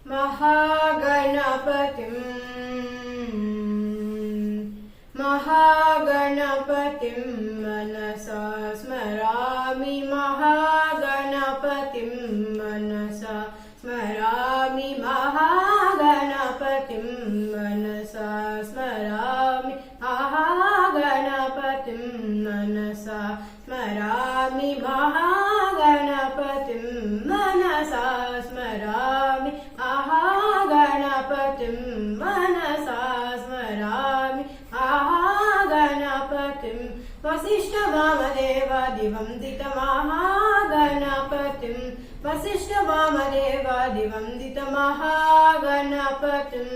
महागणपतिम् मनसा स्मरामि महागणपतिं मनसा स्मरामि महागणपतिं मनसा स्मरामि महागणपतिं मनसा स्मरामि महागणपतिं मनसा स्मरामि महागणपतिं मनसा स्मरामि महागणपतिं वसिष्ठवामदेवादिवन्दितमहागणपतिं वसिष्ठवामदेवादिवन्दितमहागणपतिं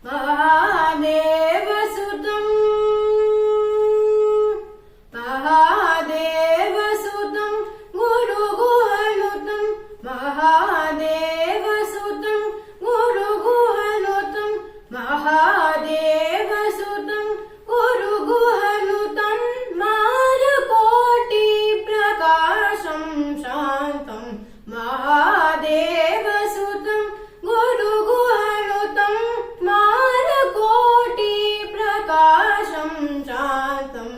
महादेवसुतं गुरुगुहनुतं महादेवसुतं गुरुगुहनुतं महादेवसुतं गुरुगुहनुतं मारुकोटिप्रकाशं शान्तं महादेवसुतं गुरुगुहनुतं मारुकोटिप्रकाशं शान्तं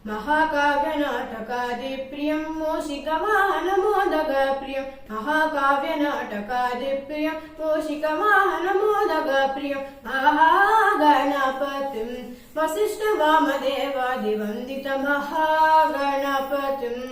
महाकाव्यनाटकादिप्रियं मूषिकवाहनमोदकप्रियं महाकाव्यनाटकादिप्रियं मूषिकवाहनमोदकप्रियं महागणपतिं वसिष्ठवामदेवादिवन्दितमहागणपतिम्।